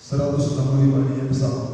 165 dia bersama.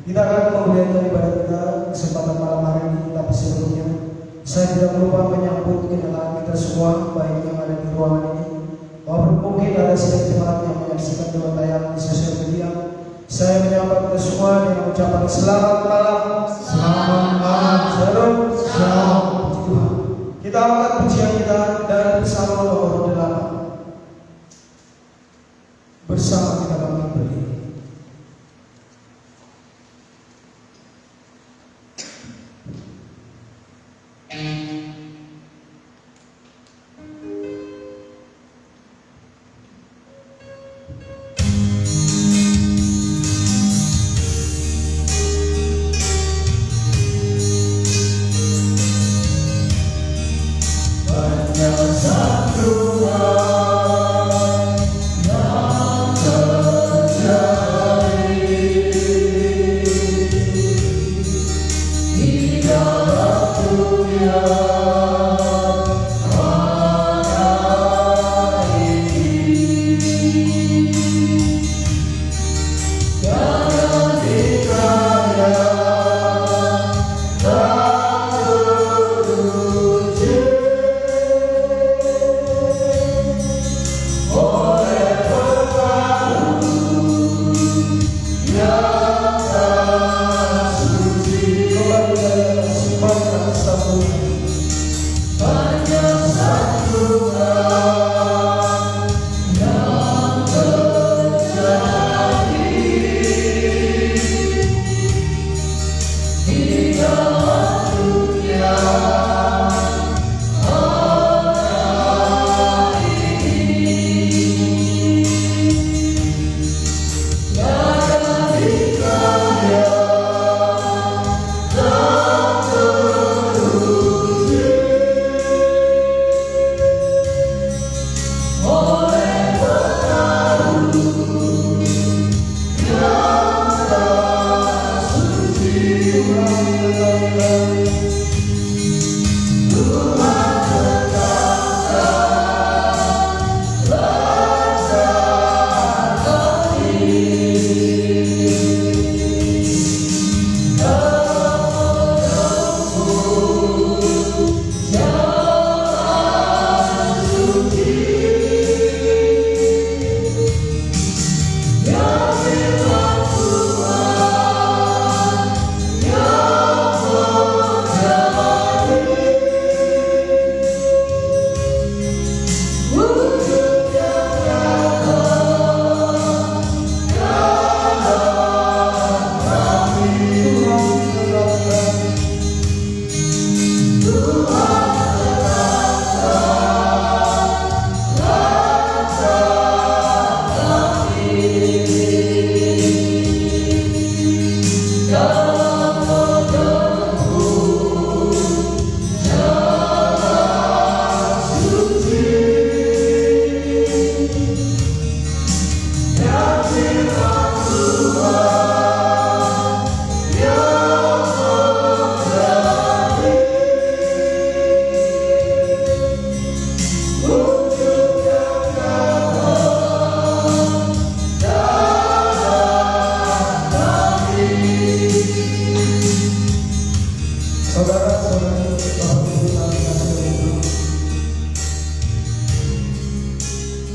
Kita akan memulai ibadah kita kesempatan malam hari ini, tapi sebelumnya saya tidak lupa menyambut kedatangan kita semua, baik yang ada di ruangan ini maupun mungkin ada sedikit orang yang menyaksikan lewat tayangan di sosial media. Saya menyapa kita semua dengan ucapan selamat malam, selamat malam, shalom, shalom. Kita angkat pujian kita dari Psalm nomor 8. Bersama kita bangkit berdiri.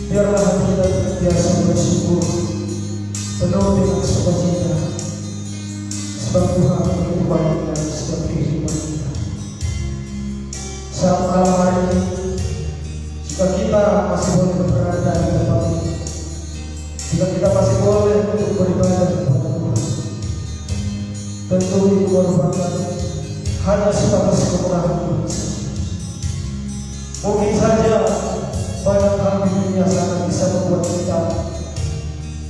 Biarlah hati kita biasa bersyukur penuh dengan sukacita, sebab Tuhan begitu baik dan setiap kehidupan kita. Saat malam hari ini, jika kita masih boleh berada di tempat ini, jika kita masih boleh untuk beribadah kepada Tuhan, tentu itu merupakan hanya sebatas kemurahan Tuhan. Mungkin saja banyak hal di dunia sana bisa membuat kita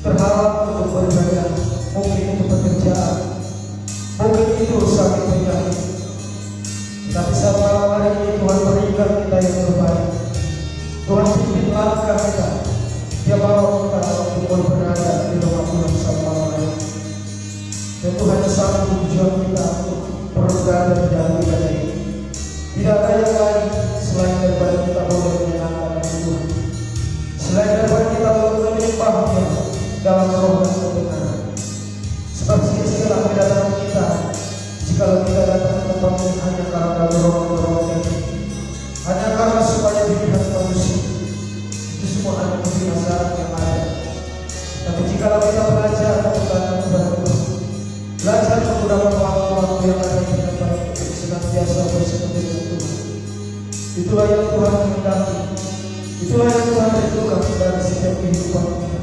terhalang untuk beribadah. Mungkin itu pekerjaan, mungkin itu sakit penyakit. Tapi saat malam hari ini Tuhan berikan kita yang terbaik. Tuhan pimpin langkah kita, Dia bawa kita untuk berada di rumah Tuhan saat malam hari ini. Dan Tuhan satu tujuan kita untuk berada di dalam ibadah ini. Tidak ada yang lain selain daripada kita boleh menyenangkan Tuhan, selain daripada kita boleh menyembah Dia dalam roh dan kebenaran, Sebab sia-sialah kedatangan kita jikalau kita datang ke tempat ini hanya karena dorongan-dorongan ini, hanya karena supaya dilihat manusia. Itu semua hanya kebinasaan yang ada. Tapi jikalau kita belajar datang kepada Tuhan, belajar menggunakan waktu-waktu yang ada di tempat ini untuk senantiasa bersekutu dengan Tuhan, itulah yang Tuhan kehendaki, itulah yang Tuhan rindukan dari setiap kehidupan kita.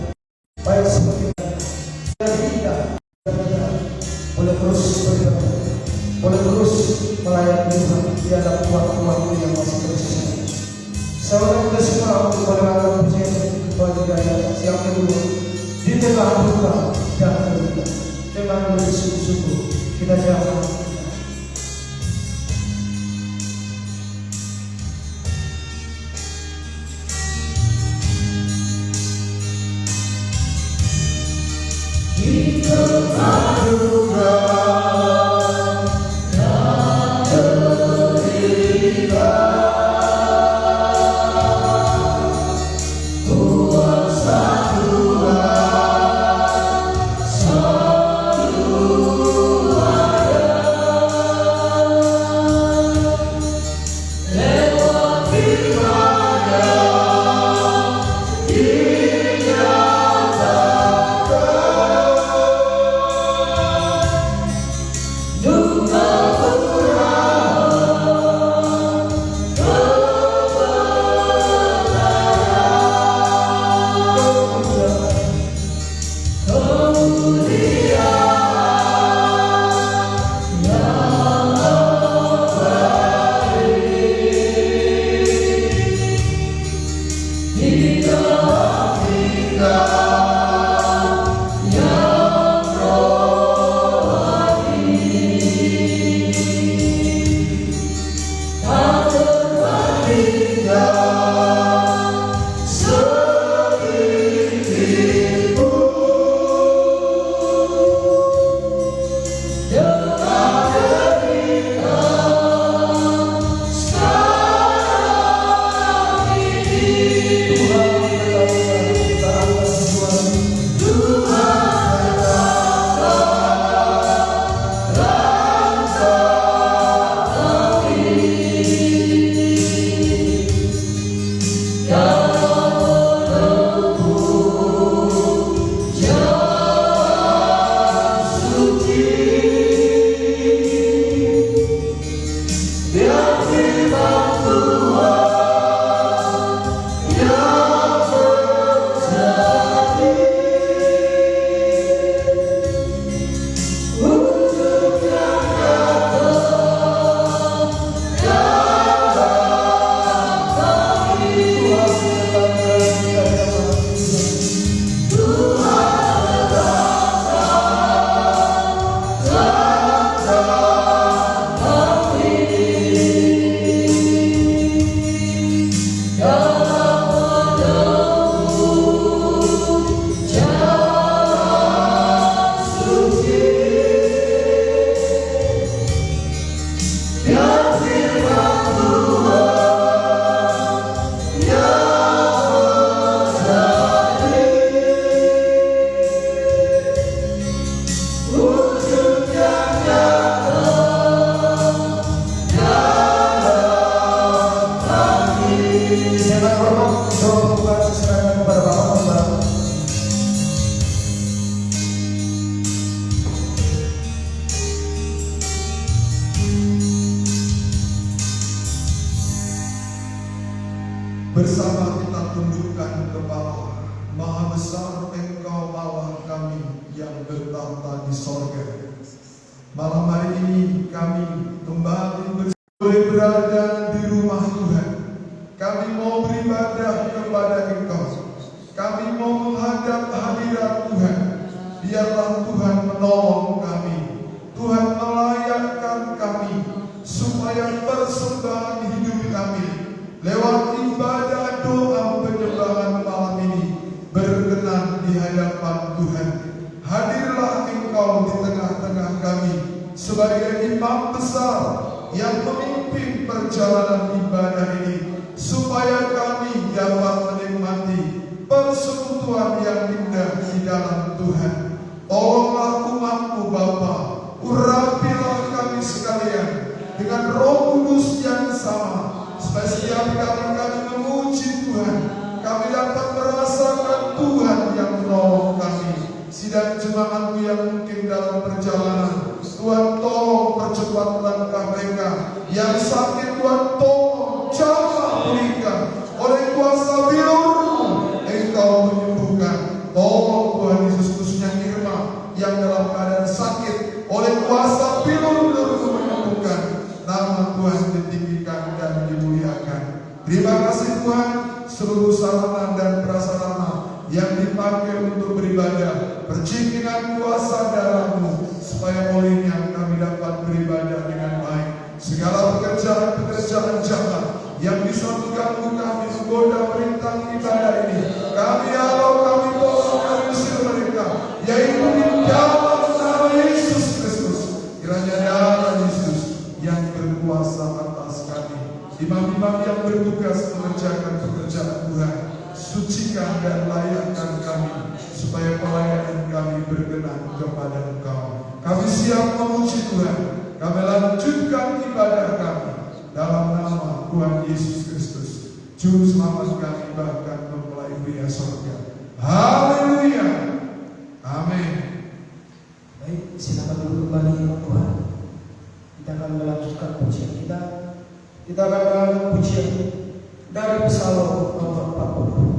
Baik seperti dari kita boleh terus beribadah, boleh terus melayani Tuhan di dalam waktu-waktu yang masih tersisa. Saya ulang kita semua untuk menerangkan pujian kepada Dia yang kedua di tengah duka dan derita, dengan bersungguh-sungguh kita jangan bersama kita tundukkan kepala. Maha besar Engkau Allah kami yang bertahta di sorga. Malam hari ini kami kembali berada di rumah Tuhan. Kami mau beribadah kepada Engkau. Kami mau menghadap hadirat Tuhan. Biarlah Tuhan menolong kami. Tuhan melayakkan kami supaya persembahan hidup kami lewat ibadah doa penyembahan malam ini berkenan di hadapan Tuhan. Hadirlah Engkau di tengah-tengah kami sebagai imam besar yang memimpin perjalanan ibadah ini, supaya kami dapat menikmati persekutuan yang indah di dalam Tuhan. Tolonglah umat kali kami memuji Tuhan, kami dapat merasakan Tuhan yang menolong kami. Sidang jemaatmu yang mungkin dalam perjalanan, Tuhan tolong percepat langkah mereka. Yang sakit Tuhan tolong jamah pulihkan. Oleh kuasa bilur Engkau menyembuhkan. Tolong Tuhan Yesus, khususnya Irma yang dalam keadaan sakit, oleh kuasa bilur menyembuhkan. Nama Tuhan ditinggikan dan dimuliakan. Terima kasih Tuhan, seluruh sarana dan prasarana yang dipakai untuk beribadah, percikinan kuasa darah-Mu, supaya olehnya kami dapat beribadah dengan baik. Segala pekerjaan-pekerjaan jahat yang bisa mengganggu kami, menggoda perintah ibadah ini, kami halau, kami tolong, kami usir mereka, yaitu di dalam nama Yesus Kristus. Kiranya darah Yesus yang berkuasa atas kami. Imam-imam yang bertugas mengerjakan pekerjaan Tuhan, sucikan dan layakkan kami, supaya pelayanan kami berkenan kepada Engkau. Kami siap memuji Tuhan. Kami lanjutkan ibadah kami dalam nama Tuhan Yesus Kristus, Juru Selamat kami, bahkan mempelai pria surga. Haleluya. Amin. Baik, silakan duduk kembali Tuhan. Kita akan melanjutkan pujian kita. Kita akan melanjutkan pujian dari Psalm nomor 40.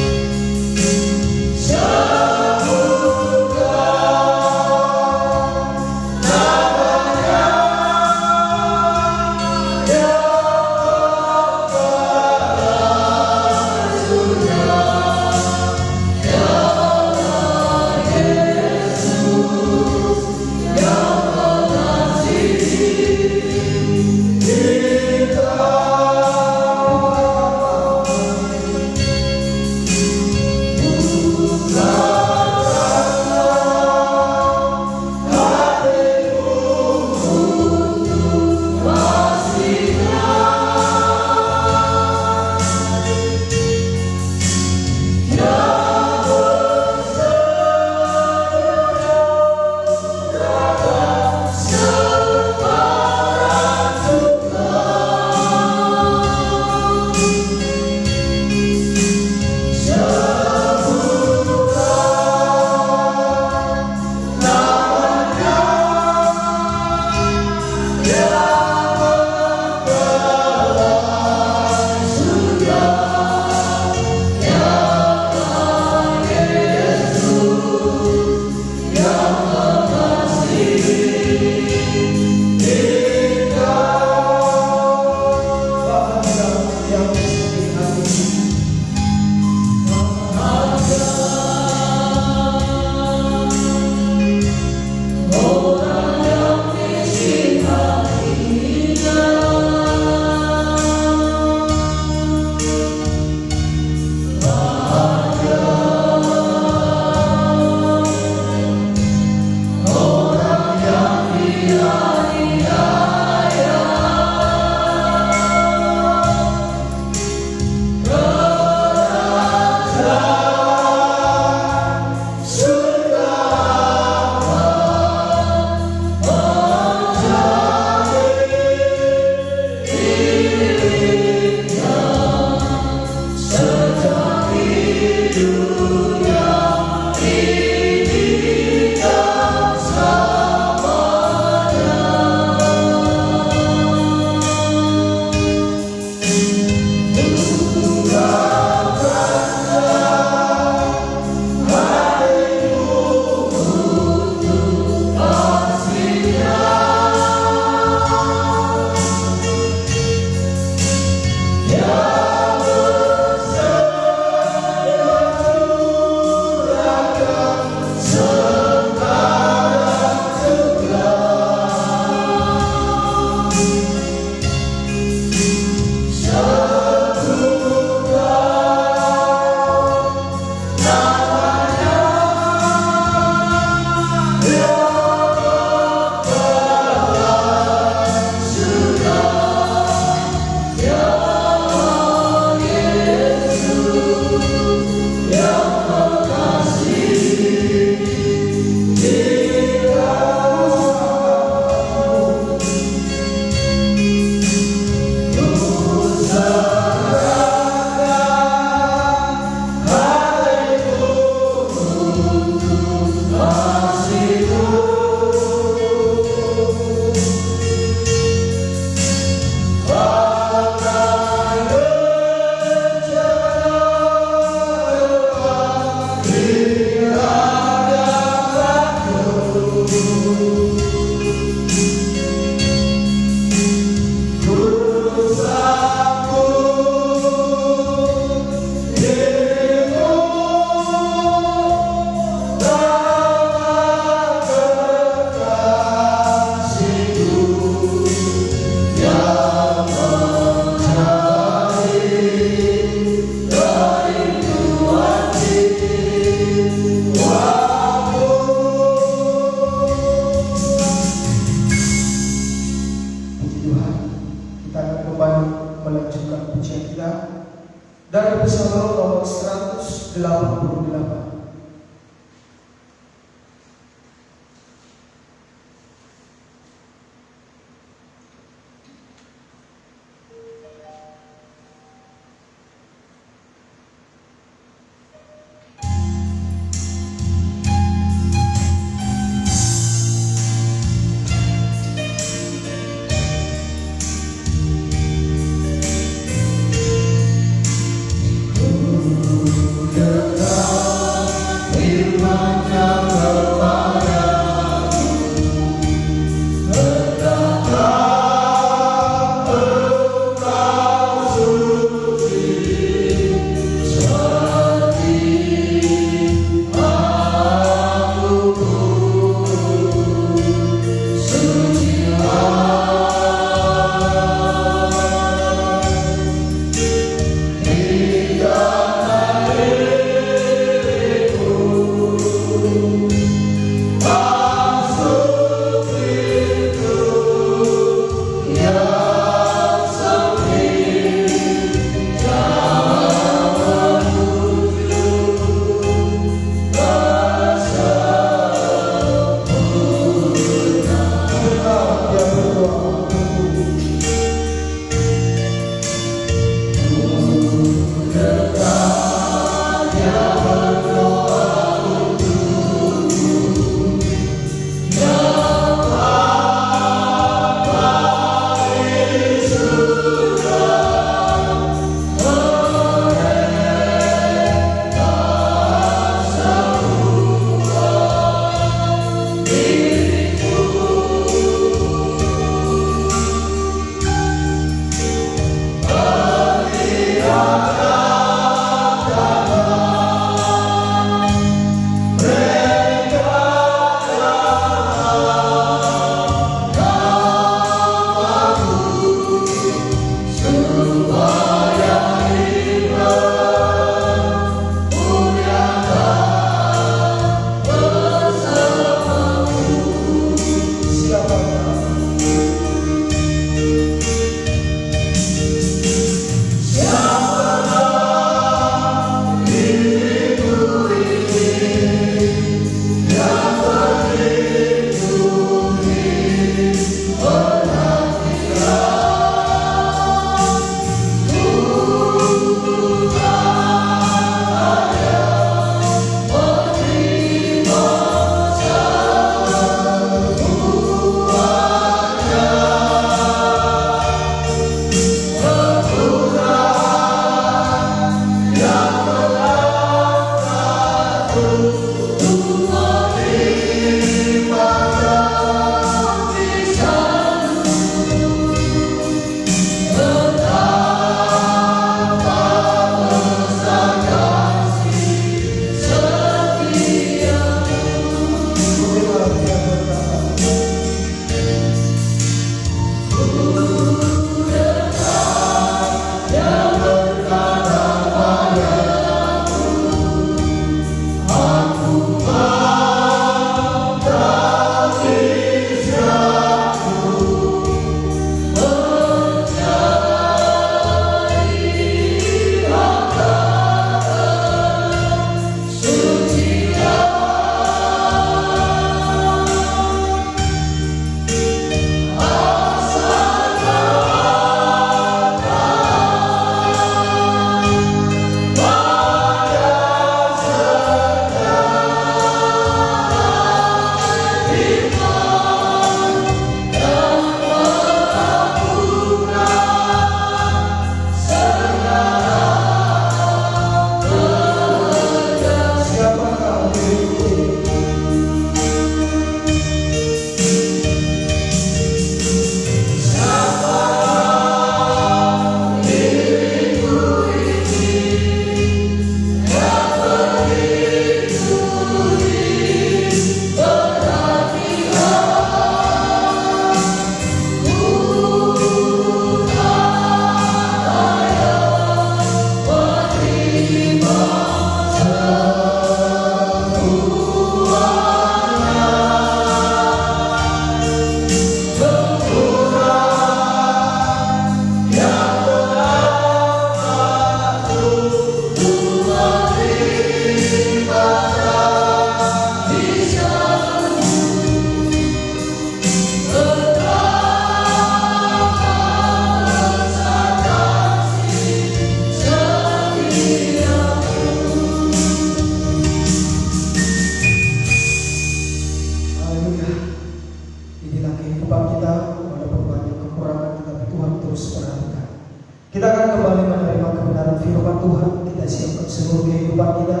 firman Tuhan, kita siapkan seluruh kehidupan kita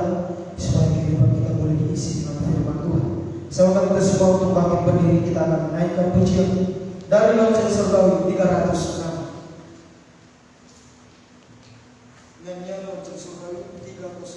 supaya kehidupan kita boleh diisi dengan firman Tuhan. Sama kita semua untuk bangkit berdiri, kita akan menaikkan pujian dari lonceng surgawi 306. Nyanyian lonceng surgawi 306.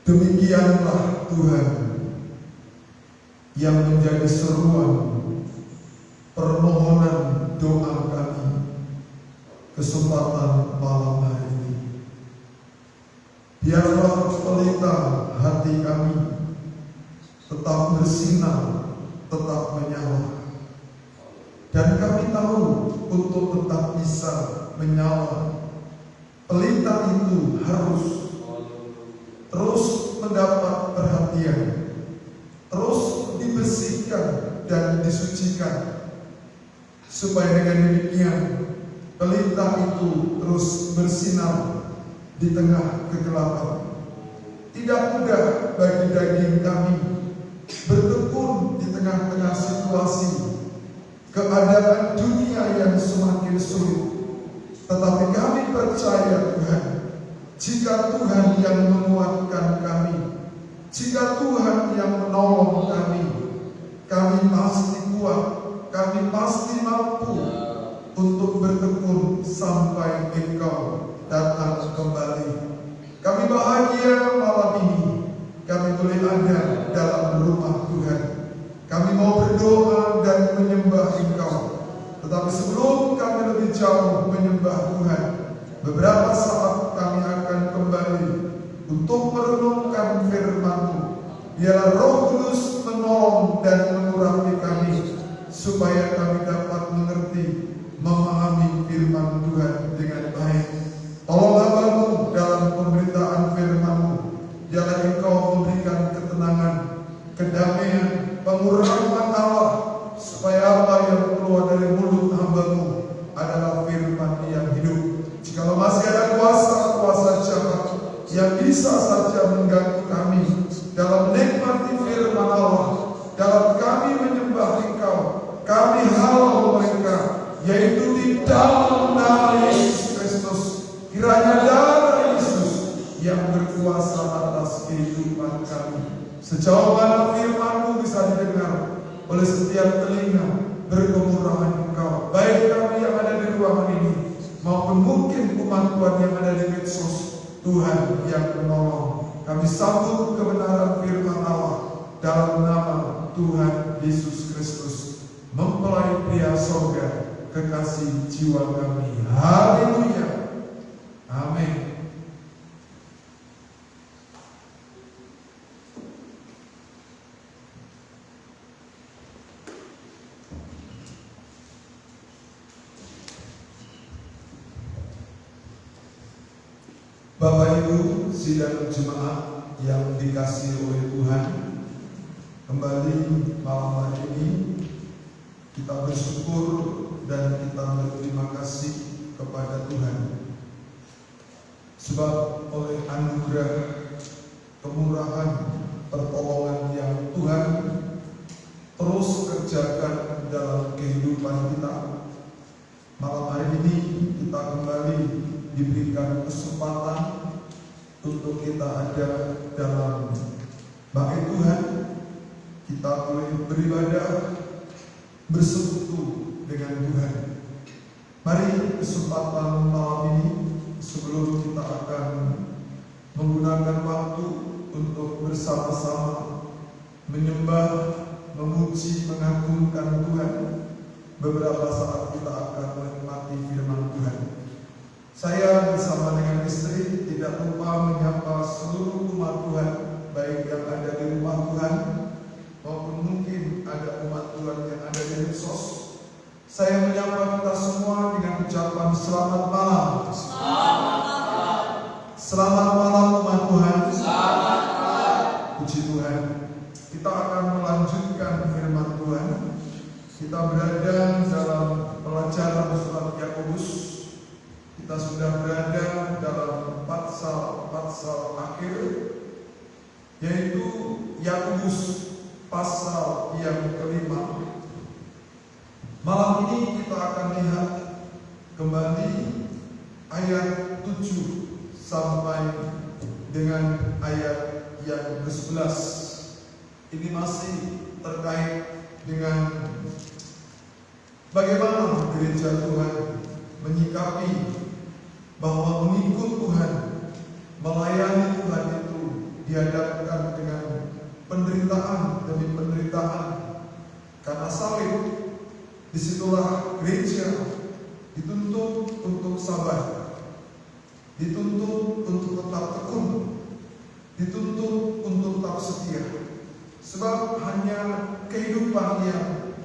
Demikianlah Tuhan yang menjadi seruan permohonan doa kami kesempatan malam hari ini. Biarlah pelita hati kami tetap bersinar, tetap menyala, dan kami tahu untuk tetap bisa menyala, pelita itu harus terus mendapat perhatian, terus dibersihkan dan disucikan, supaya dengan demikian pelita itu terus bersinar di tengah kegelapan. Tidak mudah bagi daging kami bertekun di tengah-tengah situasi keadaan dunia yang semakin sulit, tetapi kami percaya Tuhan, jika Tuhan yang menguatkan kami, jika Tuhan yang menolong kami, kami pasti kuat, kami pasti mampu untuk bertekun sampai Engkau datang kembali. Kami bahagia malam ini, kami boleh ada Sebelum kami lebih jauh menyembah Tuhan, beberapa saat kami akan kembali untuk merenungkan firman-Mu. Biarlah Roh Kudus menolong dan mengurangi kami, supaya kami dapat mengerti, memahami firman Tuhan dengan baik. Tolong hamba-Mu dalam pemberitaan firman-Mu. Biarlah Engkau memberikan ketenangan, kedamaian, pengurapan Allah, supaya apa yang keluar dari mulut hamba-Mu adalah firman yang hidup. Jikalau masih ada kuasa-kuasa jahat yang bisa saja mengganggu kami dalam menikmati firman Allah, dalam kami menyembah Engkau, kami halau mereka, yaitu di dalam nama Yesus Kristus. Kiranya darah Yesus yang berkuasa atas kehidupan kami. Sejauh mana firman-Mu bisa didengar oleh setiap telinga, berkemurahan Engkau, baik kami yang ada di ruangan ini maupun mungkin umat Tuhan yang ada di medsos. Tuhan yang menolong, kami sambut kebenaran firman Allah dalam nama Tuhan Yesus Kristus, mempelai pria sorga, kekasih jiwa kami. Haleluya, amin. Bapak Ibu sidang jemaat yang dikasihi oleh Tuhan, kembali malam hari ini kita bersyukur dan kita berterima kasih kepada Tuhan, sebab oleh anugerah, kemurahan, pertolongan yang Tuhan terus kerjakan dalam kehidupan kita, malam hari ini kita kembali diberikan kesempatan untuk kita ada dalam bait Tuhan. Kita boleh beribadah, bersekutu dengan Tuhan. Mari kesempatan malam ini, sebelum kita akan menggunakan waktu untuk bersama-sama menyembah, memuji, mengagungkan Tuhan, beberapa saat kita akan menikmati firman Tuhan. Saya bersama dengan istri tidak lupa menyapa seluruh umat Tuhan, baik yang ada di rumah Tuhan maupun mungkin ada umat Tuhan yang ada di medsos. Saya menyapa kita semua dengan ucapan selamat malam. Selamat malam umat Tuhan. Selamat malam. Puji Tuhan. Kita akan melanjutkan firman Tuhan. Kita berada dalam pelajaran surat Yakobus. Kita sudah berada dalam pasal akhir, yaitu Yakobus pasal yang kelima. Malam ini kita akan lihat kembali ayat 7 sampai dengan ayat yang ke-11. Ini masih terkait dengan bagaimana gereja Tuhan menyikapi bahwa mengikut Tuhan, melayani Tuhan itu dihadapkan dengan penderitaan demi penderitaan karena salib. Disitulah gereja dituntut untuk sabar, dituntut untuk tetap tekun, dituntut untuk tetap setia. Sebab hanya kehidupan yang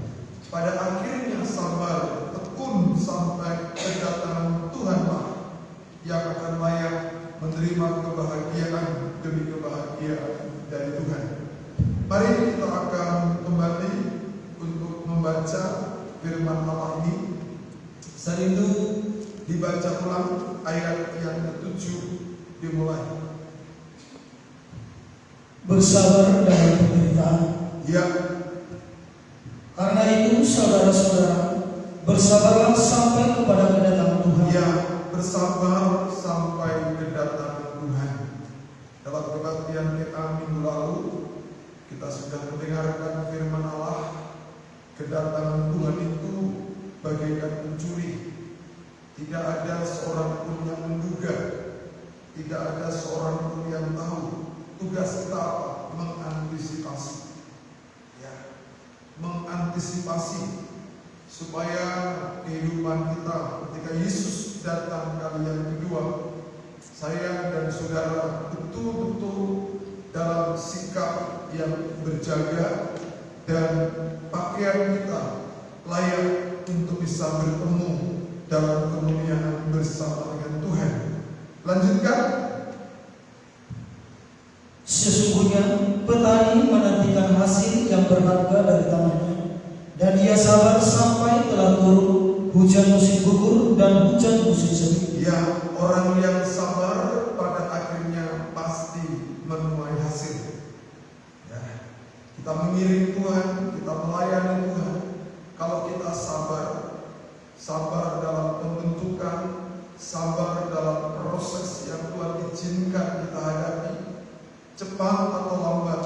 pada akhirnya sabar, tekun sampai kedatangan Tuhanlah yang akan layak menerima kebahagiaan demi kebahagiaan dari Tuhan. Mari kita akan kembali untuk membaca firman Allah ini. Saya rindu dibaca ulang ayat yang ke-7 dimulai. Bersabar dalam penderitaan. Ya. Karena itu saudara-saudara, bersabarlah sampai kepada kedatangan Tuhan. Ya, bersabar sampai kedatangan Tuhan. Dalam kebaktian kita minggu lalu, kita sudah mendengarkan firman Allah. Kedatangan Tuhan itu bagaikan pencuri. Tidak ada seorang pun yang menduga, tidak ada seorang pun yang tahu. Tugas kita apa? Mengantisipasi. Ya, mengantisipasi supaya kehidupan kita ketika Yesus datang kali yang kedua, saya dan saudara betul-betul dalam sikap yang berjaga dan pakaian kita layak untuk bisa bertemu dalam kemuliaan bersama dengan Tuhan. Lanjutkan. Sesungguhnya petani menantikan hasil yang berharga dari tanahnya, dan ia sabar sampai telah turun hujan musim gugur dan hujan musim semi. Ya, orang yang sabar pada akhirnya pasti menuai hasil. Ya, kita mengiring Tuhan, kita melayani Tuhan. Kalau kita sabar dalam pembentukan, sabar dalam proses yang Tuhan izinkan kita hadapi, cepat atau lambat,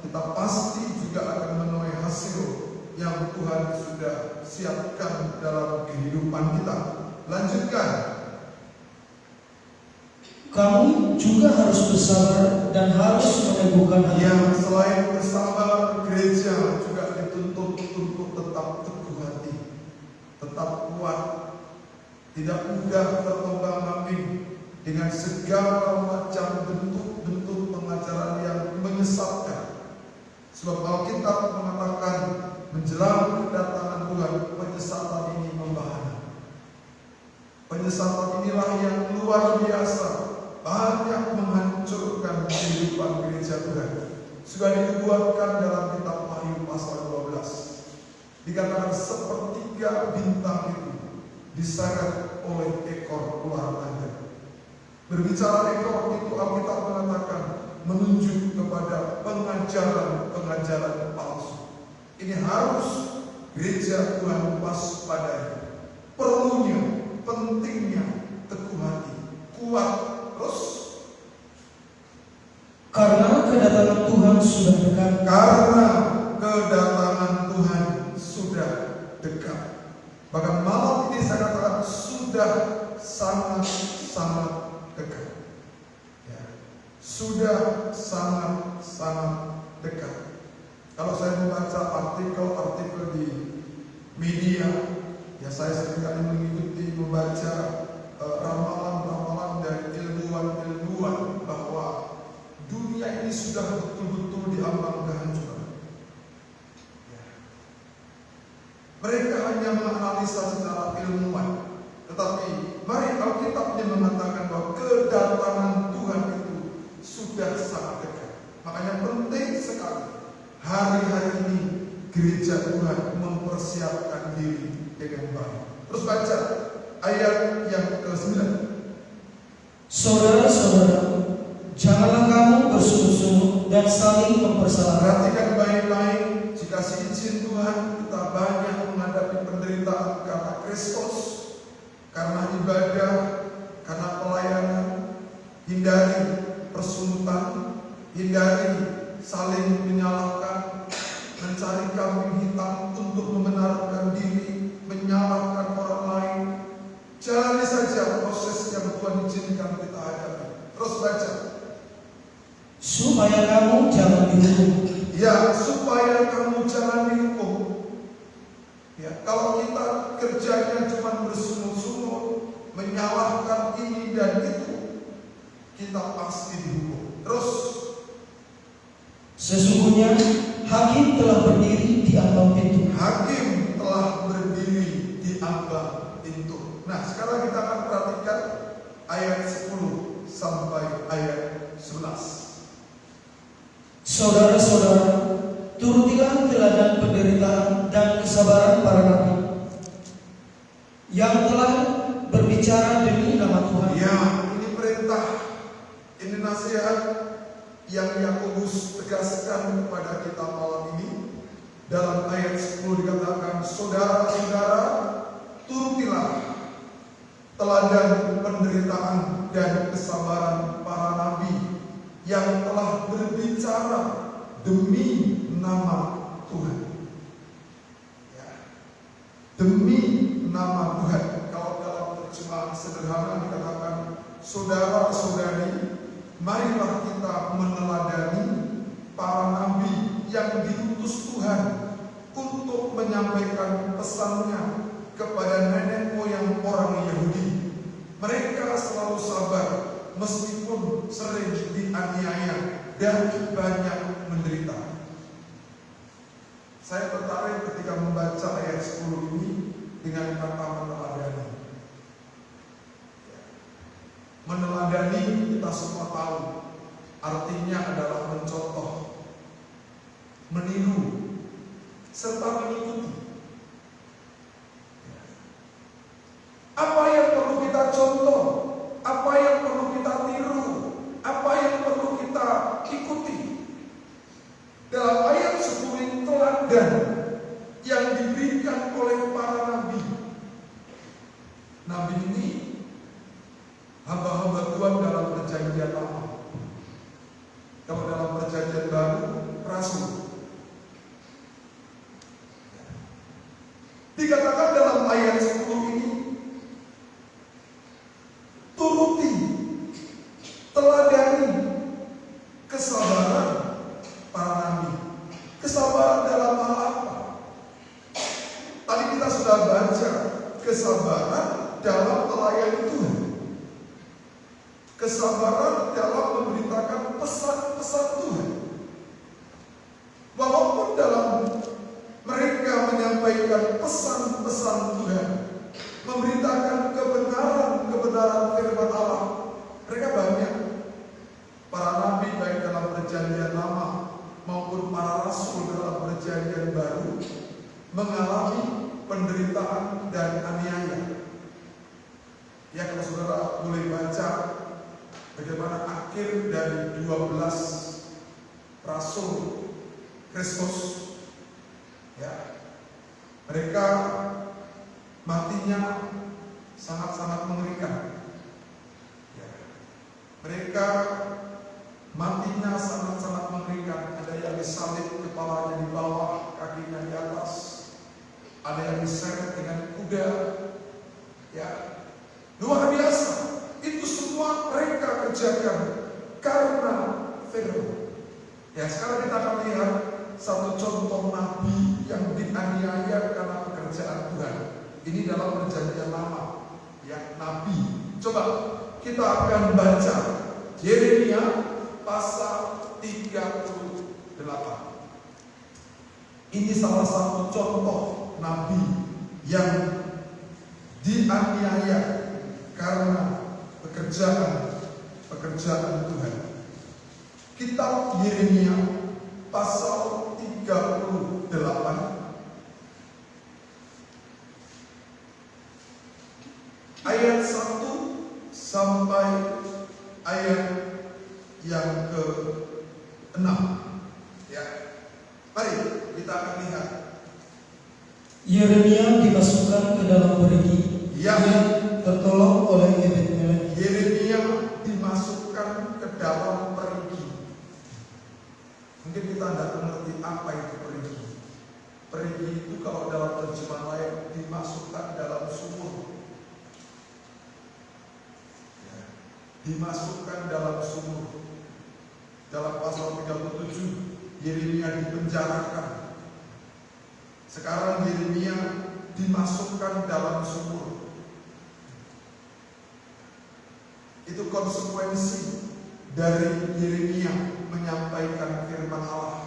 kita pasti juga akan menuai hasil yang Tuhan sudah siapkan dalam kehidupan kita. Lanjutkan. Kamu juga harus bersabar dan harus meneguhkan hati. Yang selain bersabar, gereja juga dituntut untuk tetap teguh hati, tetap kuat, tidak mudah terombang-ambing dengan segala macam bentuk-bentuk pengajaran yang menyesatkan. Sebab Alkitab mengatakan menjelang kedatangan Tuhan, penyesatan ini membahana. Penyesatan inilah yang luar biasa, banyak menghancurkan kehidupan gereja Tuhan. Sudah dinubuatkan dalam kitab Wahyu pasal 12. Dikatakan sepertiga bintang itu diseret oleh ekor ular naga. Berbicara ekor itu, Alkitab mengatakan menunjuk kepada pengajaran-pengajaran palsu. Ini harus gereja Tuhan waspadai. Perlunya, pentingnya teguh hati, kuat terus. Karena kedatangan Tuhan sudah dekat. Karena kedatangan Tuhan sudah dekat. Bahkan malam ini saya katakan sudah sangat-sangat dekat. Ya, sudah sangat-sangat dekat. Kalau saya membaca artikel-artikel di media, ya saya seringkali mengikuti membaca ramalan-ramalan dari ilmuwan-ilmuwan bahwa dunia ini sudah betul-betul diambang kehancuran. Ya. Mereka hanya menganalisa secara ilmuwan, tetapi mari Alkitab mengatakan bahwa kedatangan Tuhan itu sudah sangat dekat. Makanya penting sekali hari-hari ini gereja Tuhan mempersiapkan diri dengan baik. Terus baca ayat yang ke-9. Saudara-saudara, janganlah kamu bersungut-sungut dan saling mempersalahkan. Perhatikan baik-baik, jika seizin Tuhan kita banyak menghadapi penderitaan karena Kristus, karena ibadah, karena pelayanan. Hindari persungutan, hindari saling menyalahkan, mencari kambing hitam untuk membenarkan diri, menyalahkan orang lain. Jalani saja proses yang Tuhan izinkan kita hadapi. Terus baca. Supaya kamu jangan dihukum. Ya, supaya kamu jangan dihukum. Ya, kalau kita kerjanya cuma bersungut-sungut, menyalahkan ini dan itu, kita pasti dihukum. Terus. Sesungguhnya hakim telah berdiri di ambang pintu. Hakim telah berdiri di ambang pintu. Nah, sekarang kita akan perhatikan ayat 10 sampai ayat 11. Saudara-saudara, turutilah teladan penderitaan dan kesabaran para nabi yang telah berbicara demi nama Tuhan. Ya, ini perintah, ini nasihat yang Yakobus tegaskan kepada kita malam ini. Dalam ayat 10 dikatakan, saudara-saudara, turutilah teladan penderitaan dan kesabaran para nabi yang telah berbicara demi nama Tuhan. Ya. Demi nama Tuhan. Kalau dalam terjemahan sederhana dikatakan, saudara-saudari, marilah kita meneladani para nabi yang diutus Tuhan untuk menyampaikan pesannya kepada nenek moyang orang Yahudi. Mereka selalu sabar meskipun sering dianiaya dan banyak menderita. Saya tertarik ketika membaca ayat 10 ini dengan kata meneladani. Meneladani kita semua tahu artinya adalah mencontoh, meniru, serta mengikuti. Apa yang perlu kita contoh? Apa yang perlu kita tiru? Apa yang perlu kita ikuti? Dalam ayat 10 ini teladan yang diberikan oleh para nabi. Nabi ini hamba-hamba Tuhan dalam perjanjian lama. Kalau dalam perjanjian baru, rasul. Dikatakan dalam ayat 10 ini, turuti, teladani kesabaran para nabi. Kesabaran dalam hal apa? Tadi kita sudah baca kesabaran dalam melayani Tuhan. Kesabaran dalam memberitakan pesan-pesan Tuhan. Walaupun dalam mereka menyampaikan pesan-pesan Tuhan, memberitakan kebenaran firman Allah, mereka banyak. Para nabi baik dalam perjanjian lama maupun para rasul dalam perjanjian baru mengalami penderitaan dan aniaya. Ya, kalau saudara boleh baca bagaimana akhir dari 12 rasul Kristus, ya, mereka matinya sangat-sangat mengerikan. Ya, mereka matinya sangat-sangat mengerikan. Ada yang disalib kepalanya di bawah, kakinya di atas. Ada yang diseret dengan kuda. Ya, luar biasa. Itu semua mereka kerjakan karena firman. Ya, sekarang kita akan lihat satu contoh nabi yang dianiaya karena pekerjaan Tuhan. Ini dalam perjanjian lama. Ya, nabi. Coba kita akan baca Yeremia pasal 38. Ini salah satu contoh nabi yang dianiaya karena pekerjaan Tuhan. Kitab Yeremia pasal 38 ayat 1 sampai ayat yang ke-6. Ya. Mari kita akan lihat. Yeremia dimasukkan ke dalam perigi. Ya. Ia tertolong oleh Ebed-Melek. Yeremia dimasukkan ke dalam perigi. Mungkin kita tidak mengerti apa itu perigi. Perigi itu kalau dalam terjemahan lain dimasukkan dalam sumur. Ya. Dimasukkan dalam sumur. Dalam pasal 37 Yeremia dipenjarakan. Sekarang Yeremia dimasukkan dalam sumur. Itu konsekuensi dari Yeremia menyampaikan firman Allah,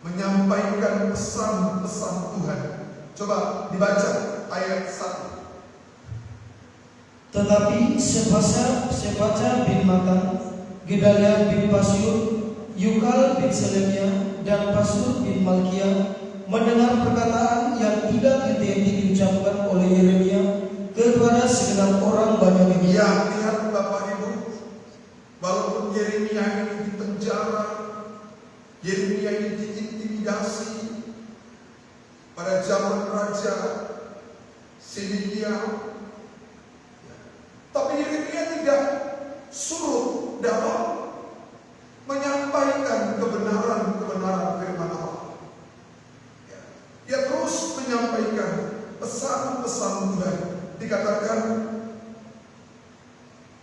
menyampaikan pesan-pesan Tuhan. Coba dibaca ayat 1. Tetapi Sebaca bin Matan, Gedalia bin Pasyur, Yukal bin Selemia, dan Pasur bin Malkia mendengar perkataan yang tidak henti-henti diucapkan oleh Yeremia kepada segenap orang banyak ini. Ya, lihat Bapak Ibu, walaupun Yeremia ini dipenjara, Yeremia ini diintimidasi pada zaman Raja Sedekia, tapi Yeremia tidak surut dalam menyampaikan kebenaran firman Allah. Dia terus menyampaikan pesan-pesan Tuhan. Dikatakan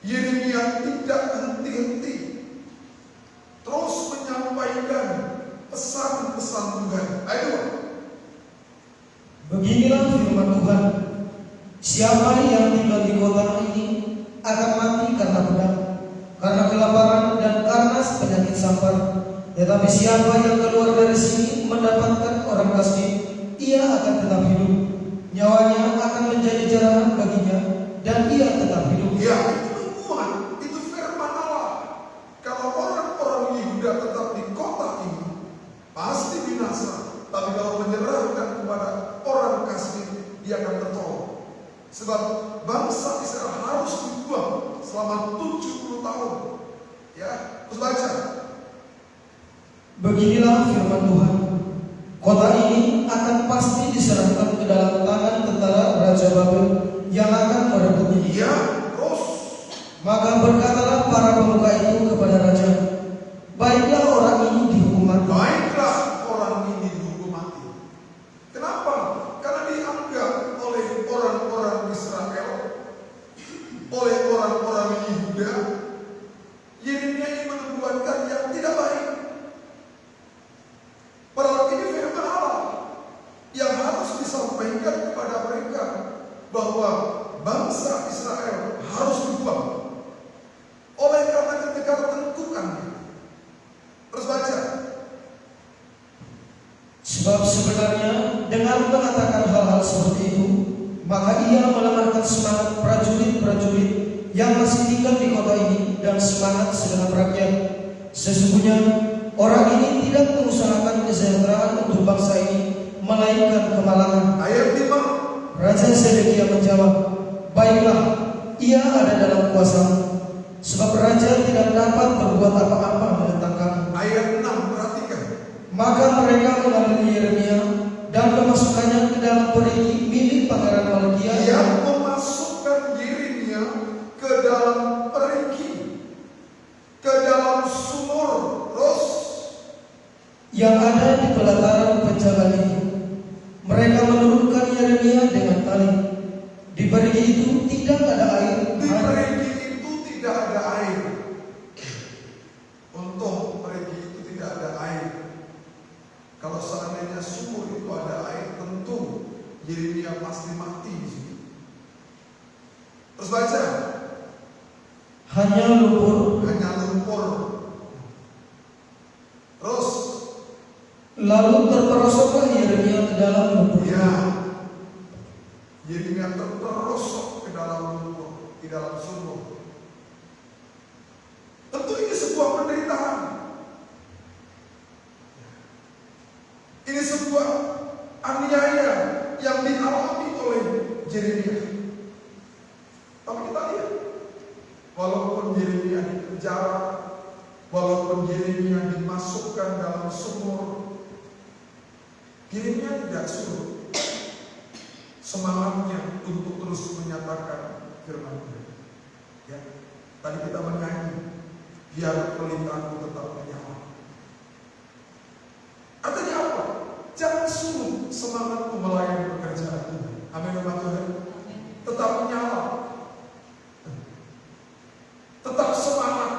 Yeremia tidak henti-henti terus menyampaikan pesan-pesan Tuhan. Ayo, Siapa yang tinggal di kota ini akan mati karena pedang, karena kelaparan dan karena penyakit sampar. Tetapi siapa yang keluar dari sini mendapatkan orang kasih, ia akan tetap hidup. Nyawanya akan menjadi jarahan baginya, dan ia tetap hidup. Ya, itu memuat, itu firman Allah. Kalau orang-orang Yehuda tetap di kota ini, pasti binasa. Tapi kalau menyerahkan kepada orang kasih, dia akan tertolong. Sebab bangsa Israel harus dibuang selama 70 tahun. Ya, terus baca. Beginilah firman Tuhan. Kota ini akan pasti diserahkan ke dalam tangan tentara Raja Babel yang akan merebutnya. Ya, terus. Maka berkatalah para pemuka itu kepada raja, baiklah orang ini dihukum mati. Baiklah orang ini dihukum mati. Kenapa? Karena dianggap oleh orang-orang Israel, oleh orang-orang Yehuda, Yeremia ini menubuatkan yang tidak baik. Padahal ini firman Allah yang harus disampaikan kepada mereka bahwa bangsa Israel harus dibuang. Oleh karena ketika tentukan. Terus baca. Sebab sebenarnya dengan mengatakan hal-hal seperti itu, maka ia melemarkan semangat prajurit-prajurit yang masih tinggal di kota ini dan semangat segenap rakyat. Sesungguhnya orang ini tidak mengusahakan kesejahteraan untuk bangsa ini, melainkan kemalangan. Ayat 5. Raja Zedekia menjawab, baiklah, ia ada dalam kuasa, sebab raja tidak dapat berbuat apa-apa menentang kami. Ayat 6, perhatikan. Maka mereka mengambil Yeremia dan memasukkannya ke dalam perigi milik Pangeran Malkia. Yang memasukkan Yeremia ke dalam perigi, ke dalam sumur Ros yang ada di pelataran penjagaan itu. Mereka menurunkan Yeremia dengan tali. Di perigi itu tidak ada air. Di perigi itu tidak ada air. Untuk perigi itu tidak ada air. Kalau seandainya sumur itu ada air, tentu Yeremia pasti mati di situ. Terus baca. Hanya lumpur. Hanya lumpur. Terus. Lalu terperosoklah Yeremia ke dalam lumpur. Ya. Yeremia terperosok ke dalam lumpur, di dalam sumur. Tentu ini sebuah penderitaan. Ini sebuah aniaya yang dialami oleh Yeremia. Tapi kita lihat, walaupun Yeremia dipenjara, walaupun Yeremia dimasukkan dalam sumur, Yeremia tidak surut semangatnya untuk terus menyatakan firman Tuhan. Ya, tadi kita menyanyi, biar pelitaku tetap menyala. Artinya apa? Jangan surut semangatmu melayani pekerjaan Tuhan. Amin, Tuhan. Tetap menyala. Tetap semangat.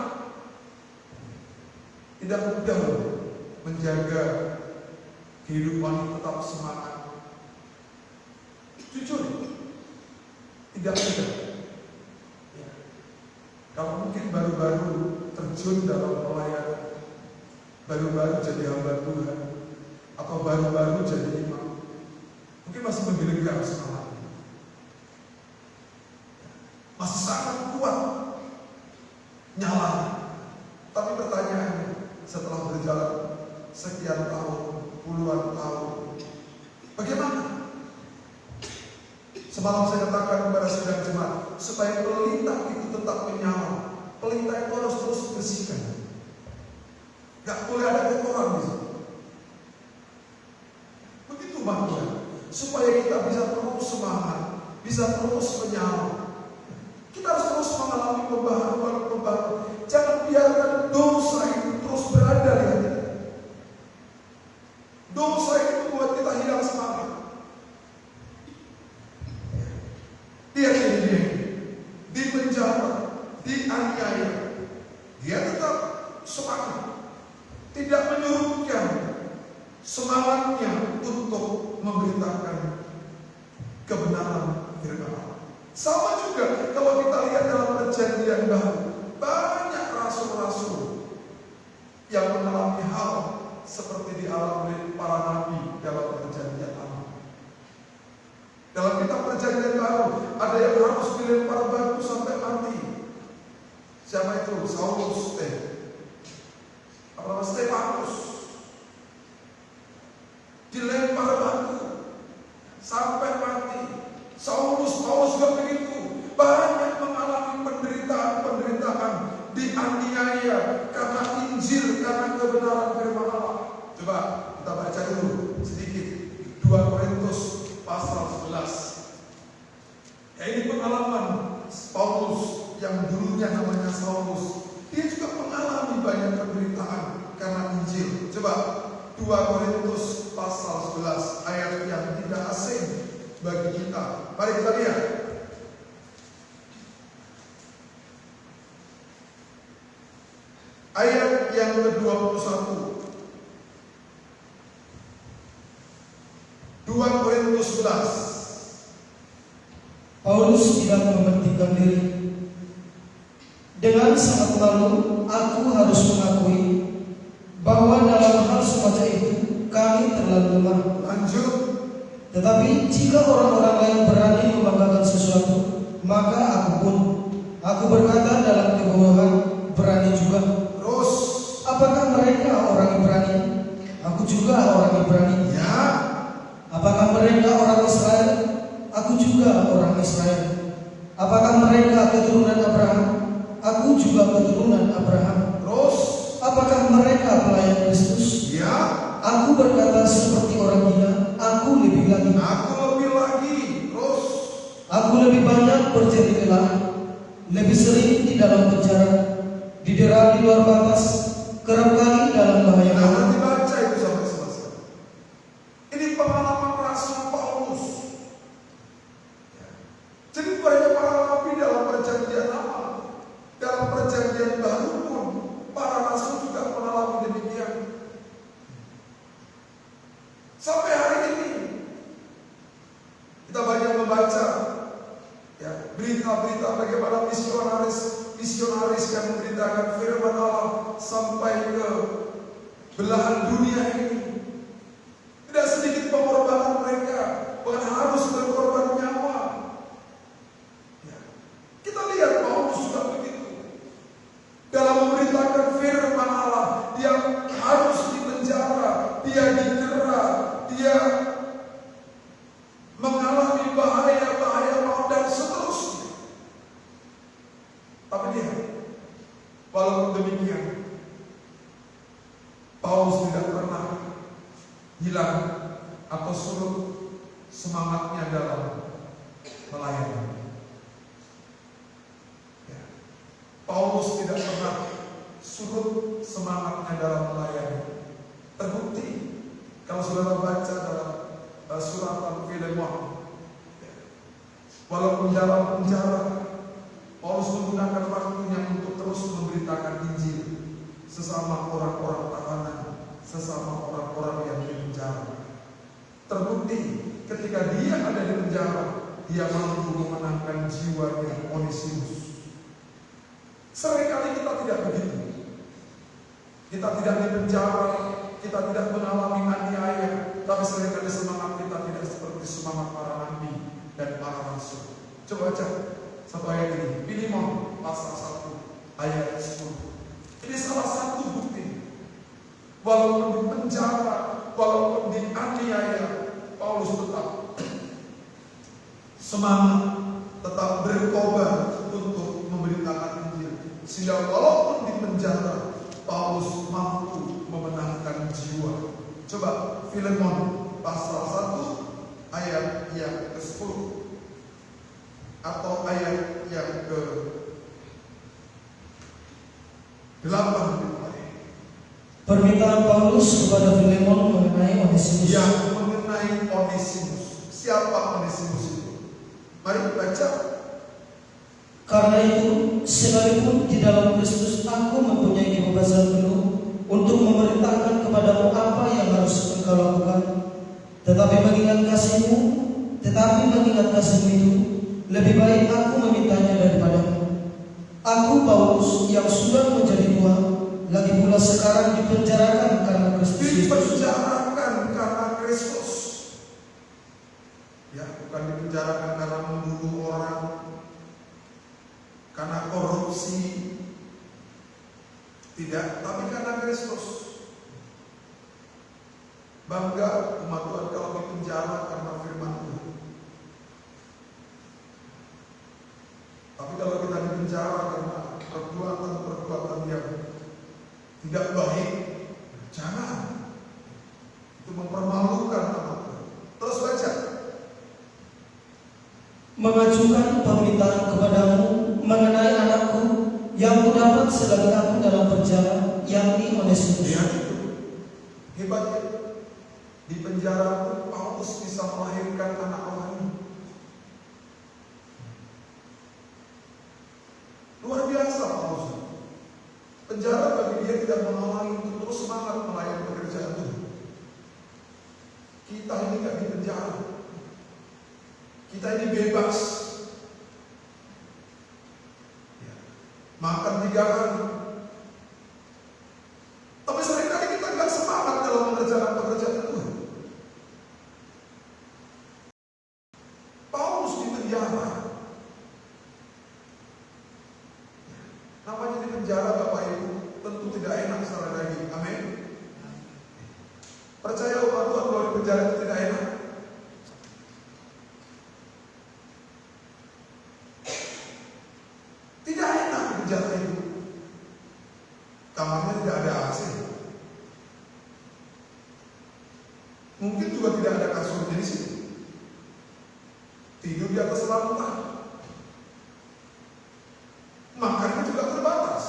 Tidak mudah menjaga kehidupan tetap semangat. Jujur, tidak mudah. Ya. Kalau mungkin baru-baru terjun dalam pelayanan, baru-baru jadi hamba Tuhan, atau baru-baru jadi imam, mungkin masih menggelegar semangatnya, masih sangat kuat nyalanya. Tapi pertanyaannya, setelah berjalan sekian tahun, puluhan tahun, bagaimana? Semalam saya katakan kepada sidang jemaat, supaya pelita itu tetap menyala, pelita itu harus terus bersihkan. Gak boleh ada kotoran di situ. Begitu Bang Tuhan, supaya kita bisa terus semangat, bisa terus menyala. Kita harus terus mengalami pembaharuan. Jangan biarkan dosa itu terus berada di hati kita. Dosa itu membuat kita hilang semangat. Dia di penjara, dianiaya, dia tetap semangat, tidak menyurutkan semangatnya untuk memberitakan kebenaran firman Allah. Sama juga kalau kita lihat dalam perjanjian baru, banyak rasul-rasul yang mengalami hal seperti dialami para nabi dalam perjanjian lama. Dalam kitab perjanjian baru ada yang harus dilempar batu sampai mati. Siapa itu? Saulus, Stefanus dilempar batu sampai mati. Paulus juga begitu, banyak mengalami penderitaan, dianiaya karena Injil, karena kebenaran firman Allah. Coba kita baca dulu sedikit 2 Korintus pasal 11. Ya, ini pengalaman Paulus yang dulunya namanya Saulus. Dia juga mengalami banyak penderitaan karena Injil. Coba 2 Korintus pasal 11, ayat yang tidak asing bagi kita. Mari kita lihat. Ayat yang ke-21. 2 Korintus 11. Paulus tidak mementingkan diri. Dengan sangat malu, aku harus mengakui bahwa dalam hal semacam itu kami terlalu lemah. Lanjut. Tetapi jika orang-orang lain berani membanggakan sesuatu, maka aku berkata dalam kebohongan, berani juga. Terus, apakah mereka orang Ibrani? Aku juga orang Ibrani. ya. Apakah mereka orang Israel? Aku juga orang Israel. Apakah mereka keturunan Abraham? Aku juga keturunan Abraham. Terus, Apakah mereka pelayan Kristus? ya. Aku berkata seperti orang gila. Aku lebih lagi. Aku lebih lagi. Terus, Aku lebih banyak berjeri lelah, lebih sering di dalam penjara, didera di luar batas, kerap kali dalam bahaya. nah nanti baca itu sampai selesai. Ini pengalaman Rasul Paulus. Jadi bukannya para nabi dalam perjanjian lama, dalam perjanjian baru pun para rasul juga mengalami demikian. Sampai hari ini kita banyak membaca berita-berita bagaimana misionaris yang memberitakan firman Allah sampai ke belahan dunia ini. Tidak sedikit pengorbanan mereka, bahkan harus berkorban nyawa. Kita lihat Paulus juga begitu. Dalam memberitakan firman Allah, dia harus dipenjara, dia didera, dia mengalami bahaya-bahaya maut dan seterusnya. Tapi dia, walaupun demikian, Paulus tidak pernah hilang atau surut semangatnya dalam melayani. Paulus tidak pernah surut semangatnya dalam melayani. Terbukti kalau saudara baca dalam surat Al-Filemon, walaupun dalam penjara, Paulus menggunakan waktunya untuk terus memberitakan Injil sesama orang-orang tahanan, sesama orang-orang yang di penjara. Terbukti ketika dia ada di penjara, dia mampu memenangkan jiwanya Onesimus. Seringkali kita tidak begitu. Kita tidak di penjara, kita tidak mengalami aniaya, tapi seringkali semangat kita tidak seperti semangat para nabi dan para rasul. Coba baca satu ayat ini, Filemon pasal 1 ayat 10. Ini salah satu bukti. Walaupun di penjara, walaupun dianiaya, Paulus tetap semangat, tetap berkobar untuk memberitakan Injil. Sehingga walaupun di penjara, Paulus mampu memenangkan jiwa. Coba Filemon pasal 1 ayat yang ke-10 atau ayat yang ke-8. Permintaan Paulus kepada Filemon mengenai Onesimus. Yang mengenai Onesimus. Siapa Onesimus itu? Mari baca. Karena itu, sekalipun di dalam Kristus aku mempunyai kebebasan penuh untuk memerintahkan kepadamu apa yang harus engkau lakukan, tetapi mengingat kasihmu itu, lebih baik aku memintanya daripadamu. Aku Paulus yang sudah menjadi tua, lagi pula sekarang dipenjarakan karena Kristus Yesus. Dipenjarakan karena Kristus. Ya, bukan dipenjarakan karena membunuh orang, karena korupsi, tidak, tapi karena Kristus. Bangga umat Tuhan kalau dipenjara karena firman Tuhan. Tapi kalau kita dipenjara karena perbuatan-perbuatan yang tidak baik, jangan. Itu mempermalukan nama Tuhan. Terus baca. Mengajukan permintaan kepadamu mengenai anakku yang kudapat selagi aku dalam penjara, yakni Onesimus. Lihat itu, hebatnya. Di penjara pun Paulus bisa melahirkan anak rohani. Luar biasa Paulus. Penjara bagi dia tidak menghalangi untuk terus semangat melayani pekerjaan Tuhan. Kita ini tidak di penjara. Kita ini bebas. Ya. Makan 3 hari. Tapi seringkali kita nggak semangat dalam mengerjakan pekerjaan Tuhan. Paulus di penjara. Namanya di penjara Bapak Ibu tentu tidak enak secara daging. Amin. Percaya umat Tuhan kalau di penjara itu tidak enak. Tidak enak di penjara itu. Kamarnya tidak ada AC. Mungkin juga tidak ada kasur di sini. Tidur di atas lantai. Makannya juga terbatas.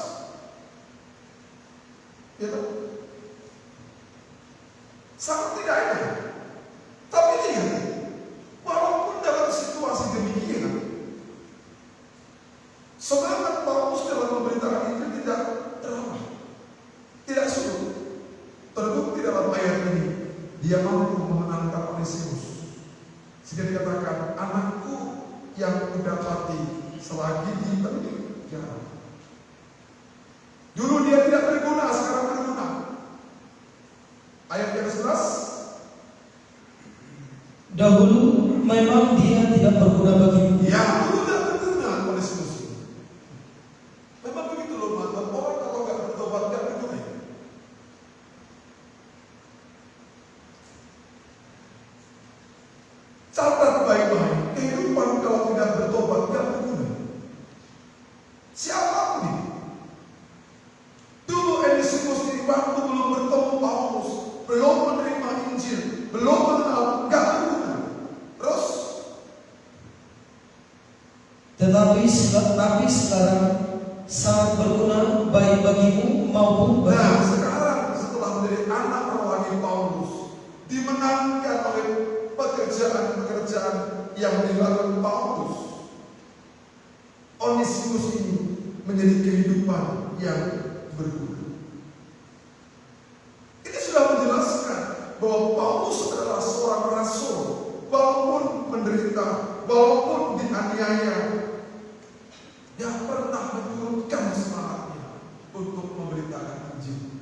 Ya kan? Sangat tidak enak. Tapi lihat, walaupun dalam situasi demikian, semangat Paulus dalam memberitakan itu tidak terlambat, tidak surut. Terbukti dalam ayat ini, dia mampu memenangkan Onesimus. Sehingga dikatakan, anakku yang kudapati selagi di penjara. Dulu dia tidak berguna, sekarang berguna. Ayat yang 11. Dahulu memang dia tidak berguna bagimu. Ya, dulu tidak berguna Onesimus. Memang begitu loh, mantan orang kalau nggak bertobat nggak berguna. Catat baik-baik, kehidupan kalau tidak bertobat nggak berguna. Siapapun ini. Dulu Onesimus di waktu belum bertemu Paulus, belum menerima Injil, belum mengenal, nggak berguna. Terus, Tetapi sekarang sangat berguna baik bagimu maupun nah bagimu. sekarang setelah menjadi anak rohani Paulus, dimenangkan oleh pekerjaan-pekerjaan yang dilakukan Paulus, Onesimus ini menjadi kehidupan yang berguna. Ini sudah menjelaskan bahwa Paulus adalah seorang rasul, walaupun menderita, walaupun dianiaya, dia pernah menurunkan semangatnya untuk memberitakan Injil.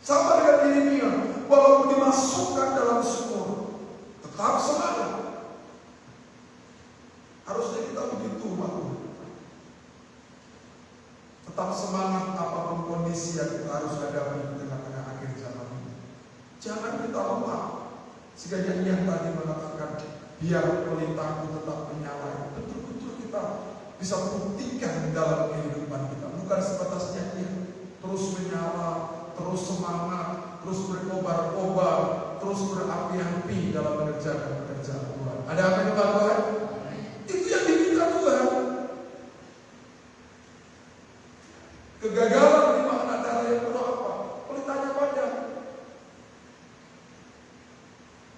Sama dengan Yeremia, walaupun dimasukkan dalam sumur, tetap semangat. Harusnya kita begitu, Pak. Tetap semangat apapun kondisi yang kita harus hadapi di tengah-tengah akhir zaman ini. Jangan kita lemah. Sehingga yang tadi mengatakan, biar pelitaku tetap menyala. Betul-betul kita bisa buktikan dalam kehidupan kita. Bukan sebatas nyanyi, terus menyala, terus semangat, terus berkobar-kobar, terus berapi-api dalam mengerjakan pekerjaan Tuhan. Ada apa yang Tuhan? Itu yang diminta Tuhan. Kegagalan di makna darah yang perlu apa? Pelitanya panjang.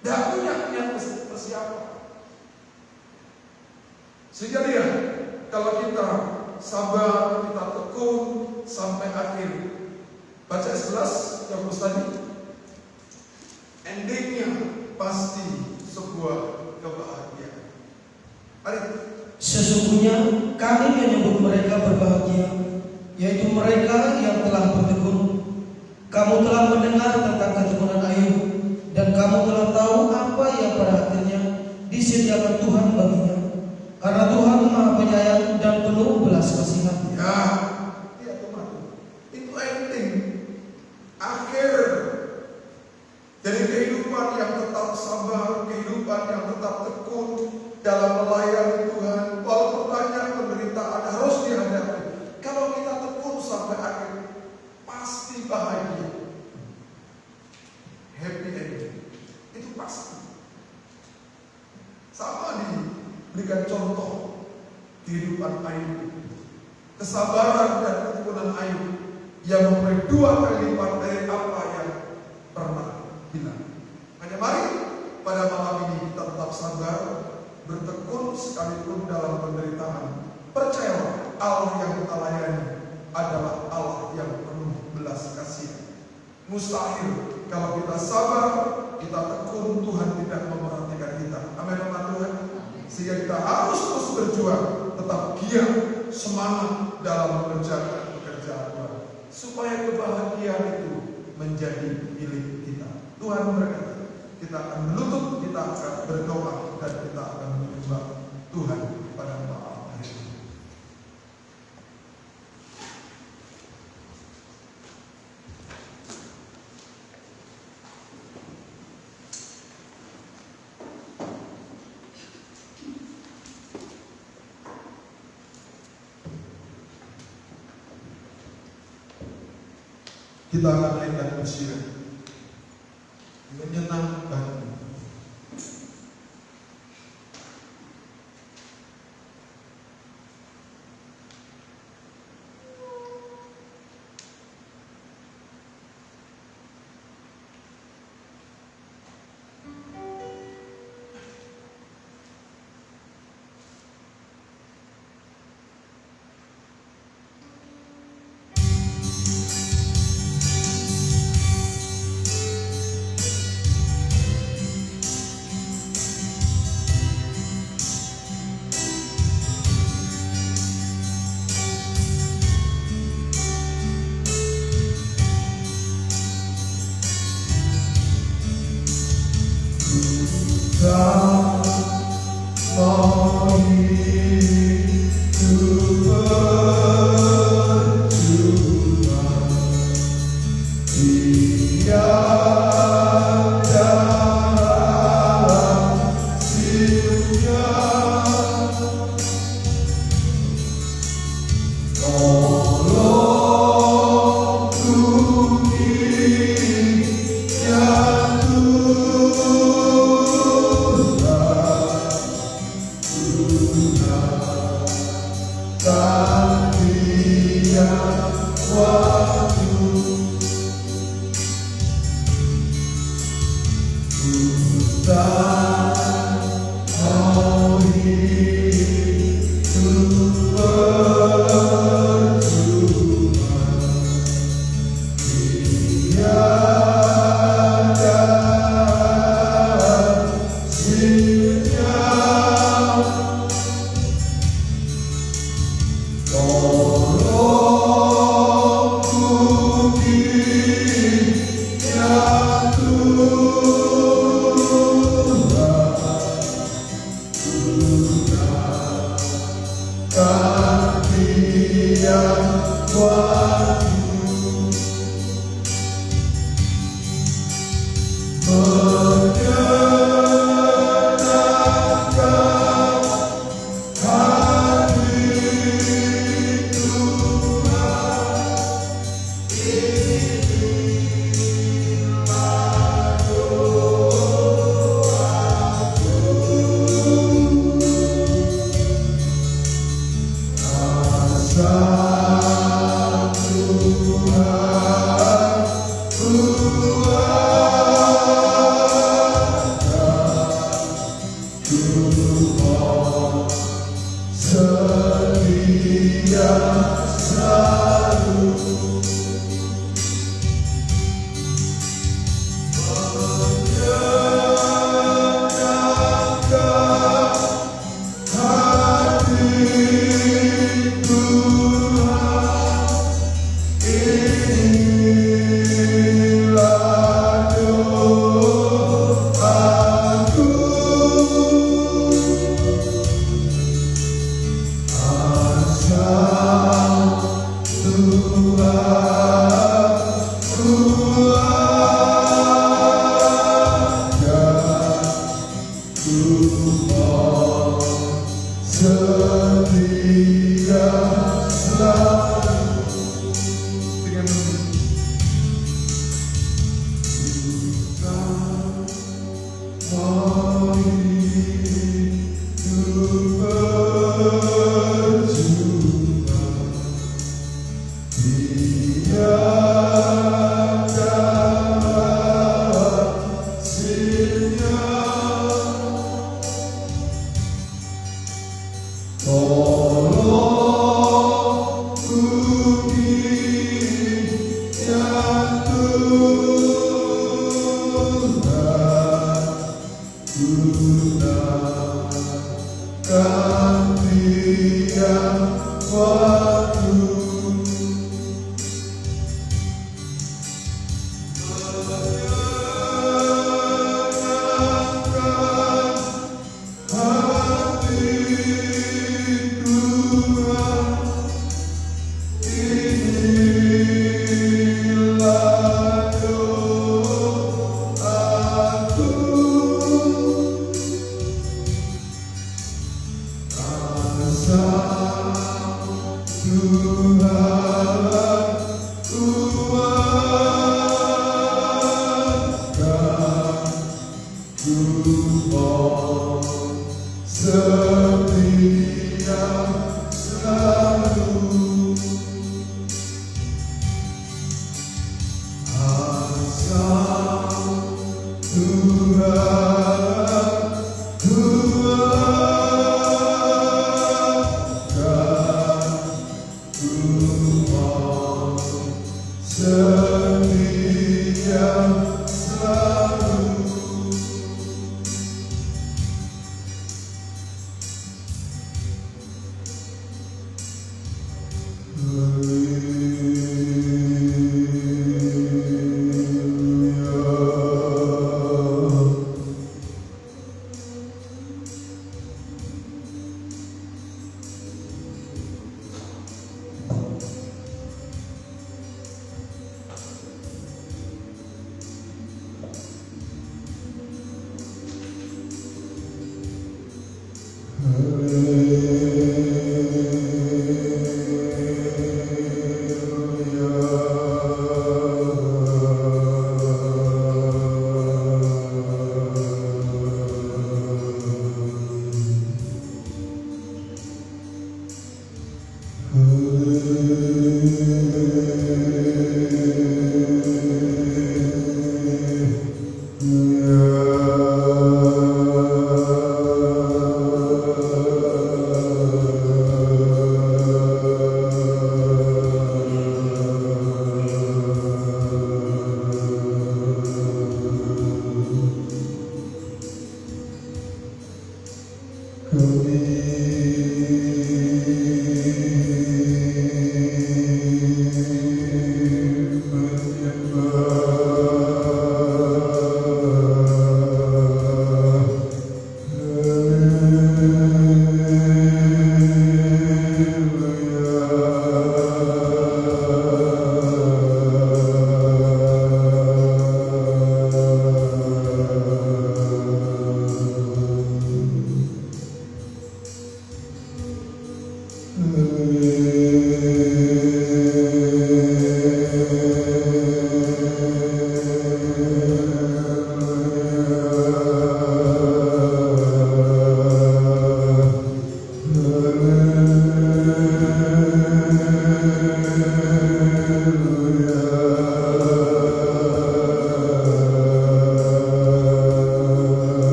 Tidak punya niat persiapan. Sehingga dia, kalau kita sabar, kita tekun sampai akhir. Baca 11 yang tadi. Endingnya pasti sebuah kebahagiaan. Mari. Sesungguhnya kami menyebut mereka berbahagia, yaitu mereka yang telah bertekun. Kamu telah mendengar tentang keturunan Ayub, dan kamu telah tahu apa yang pada akhirnya disediakan Tuhan baginya. Karena Tuhan Maha Penyayang dan penuh belas kasihan. Ya, iya teman. Itu ending, akhir. Jadi kehidupan yang tetap sabar, kehidupan yang tetap tekun dalam melayani Tuhan, walaupun banyak penderitaan harus dihadapi. Kalau kita tekun sampai akhir, pasti bahagia, happy ending. Itu pasti. Sama diberikan contoh kehidupan Ayub, kesabaran dan ketekunan Ayub yang memperoleh 2 kali lipat dari apa yang pernah hilang. Hanya mari pada malam ini kita tetap sabar, bertekun sekalipun dalam penderitaan. Percayalah, Allah yang kita layani adalah Allah yang penuh belas kasihan. Mustahil kalau kita sabar, kita tekun, Tuhan tidak memperhatikan kita. Amin, teman Tuhan. Sehingga kita harus terus berjuang, tetap giat, semangat dalam mengerjakan pekerjaan Tuhan, supaya kebahagiaan itu menjadi milik kita. Tuhan berkata, kita akan menutup, kita akan berdoa, dan kita akan menyembah Tuhan pada malam hari ini. Kita akan naikkan pujian menyenangkan.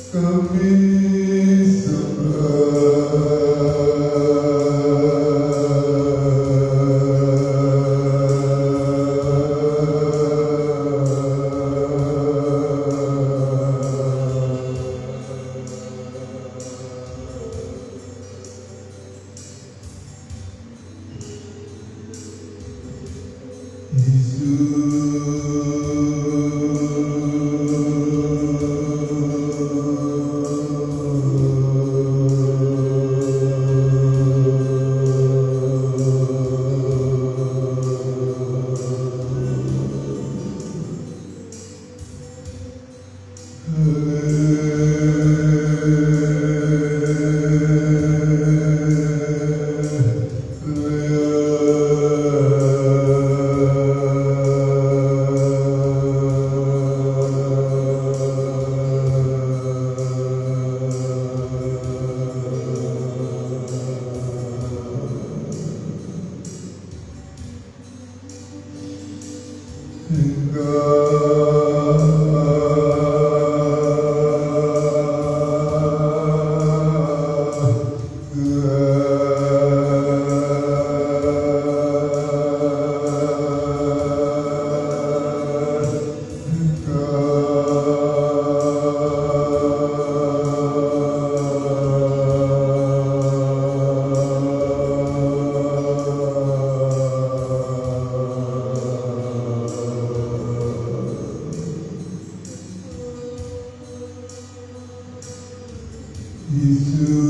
Kami Hingga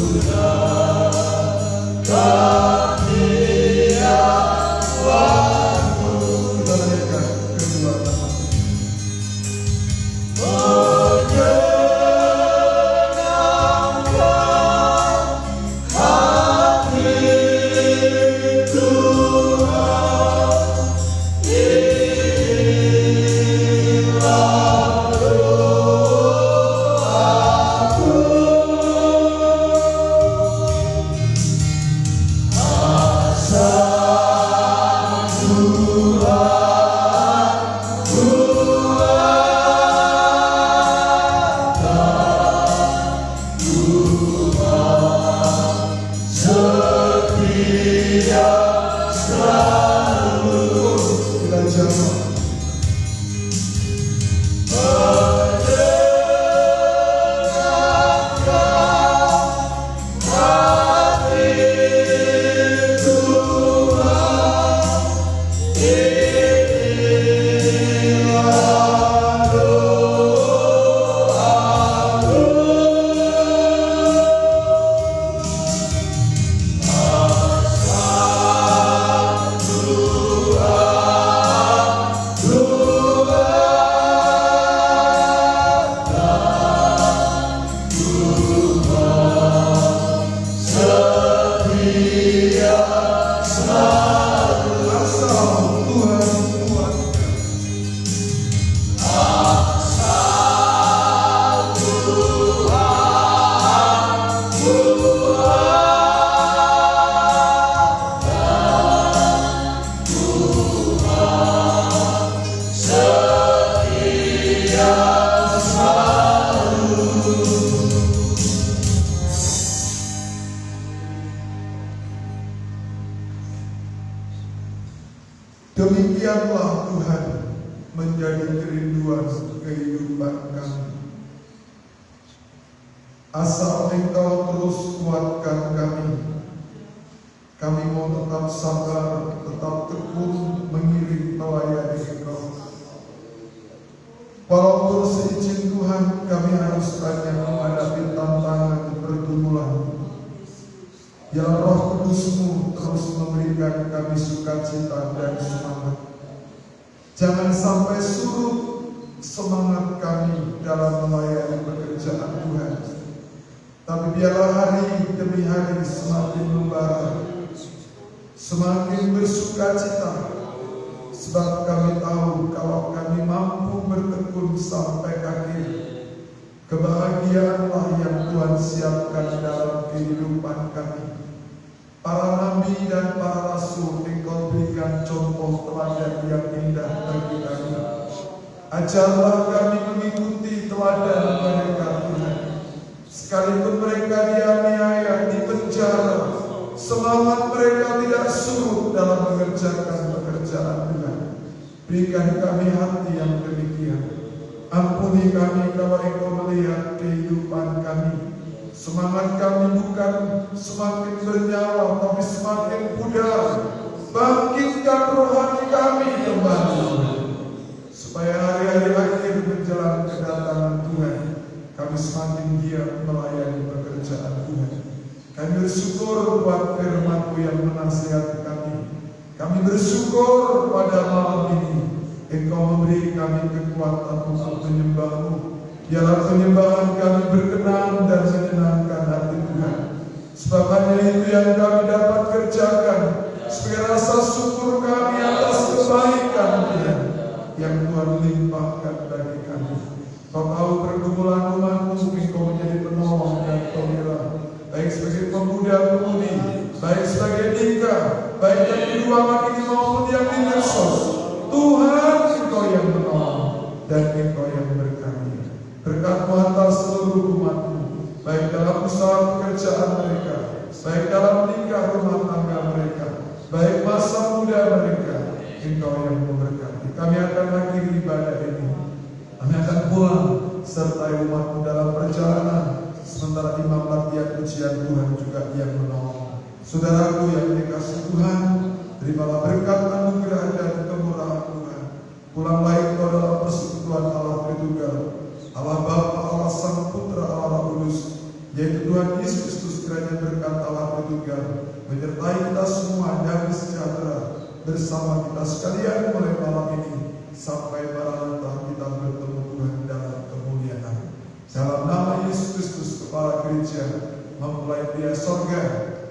Kita naikkan kedua nama. Kita jawab. Asal Tuhan kuatkan. Demikianlah Tuhan menjadi kerinduan kehidupan kami. Asal Engkau terus kuatkan kami. Kami mau tetap sabar, tetap tekun mengiring melayani Engkau. Walaupun seizin Tuhan kami harus banyak menghadapi tantangan pergumulan. Ya Roh Kudus-Mu terus memberikan kami sukacita dan semangat. Jangan sampai surut semangat kami dalam melayani pekerjaan Tuhan. Tapi biarlah hari demi hari semakin membara, semakin bersukacita. Sebab kami tahu kalau kami mampu bertekun sampai akhir, kebahagiaanlah yang Tuhan siapkan dalam kehidupan kami. Para nabi dan para rasul Engkau berikan contoh teladan yang indah bagi kami. Ajarlah kami mengikuti teladan mereka Tuhan. Sekalipun mereka dianiaya, dipenjara, semangat mereka tidak surut dalam mengerjakan pekerjaan Tuhan. Berikan kami hati yang demikian. Ampuni kami kalau Engkau melihat kehidupan kami. Semangat kami bukan semakin bernyawa, tapi semakin pudar. Bangkitkan rohani kami kembali, supaya hari-hari akhir menjelang kedatangan Tuhan, kami semakin giat melayani pekerjaan Tuhan. Kami bersyukur buat firman-Mu yang menasihati kami. Kami bersyukur pada malam ini Engkau memberi kami kekuatan untuk menyembah-Mu. Biarlah penyembahan kami berkenan dan menyenangkan hati Tuhan. Sebab hanya itu yang kami dapat kerjakan sebagai rasa syukur kami atas kebaikan Tuhan yang Tuhan limpahkan bagi kami. Kau tahu pergumulan umat-Mu, Engkau menjadi penolong dan pembela, baik sebagai pemuda-pemudi, baik sebagai nikah, baik yang di ruangan ini maupun yang di medsos. Tuhan, Engkau yang menolong dan Engkau yang berkati. Berkat-Mu atas seluruh umat-Mu, baik dalam usaha pekerjaan mereka, baik dalam nikah rumah tangga mereka, baik masa muda mereka, Engkau yang memberkati. Kami akan akhiri ibadah ini. Kami akan pulang sertai umat-Mu dalam perjalanan, sementara imam latihan pujian Tuhan juga yang menolong. Saudaraku yang dikasihi Tuhan, terimalah berkat anugerah dan kemurahan Tuhan. Pulanglah engkau dalam persekutuan Allah Tritunggal, Allah Bapa, Allah Sang Putra, Allah Roh Kudus, yaitu Tuhan Yesus Kristus. menyertai kita semua, damai sejahtera bersama kita sekalian mulai malam ini sampai Maranatha kita bertemu Tuhan dalam kemuliaan. Dalam nama Yesus Kristus, Kepala Gereja, mempelai Dia sorga,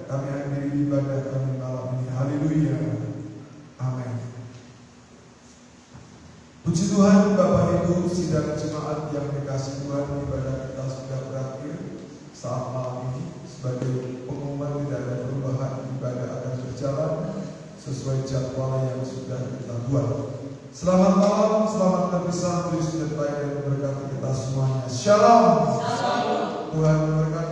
kami akhiri ibadah kami malam ini. Haleluya. Amin. Puji Tuhan, Bapak Ibu, sidang jemaat yang dikasihi Tuhan, ibadah kita sudah berakhir saat malam ini. Sebagai pengumuman, tidak ada perubahan, ibadah akan berjalan sesuai jadwal yang sudah kita buat. Selamat malam, selamat berpisah, Tuhan menyertai dan memberkati kita semuanya. Shalom. Tuhan memberkati.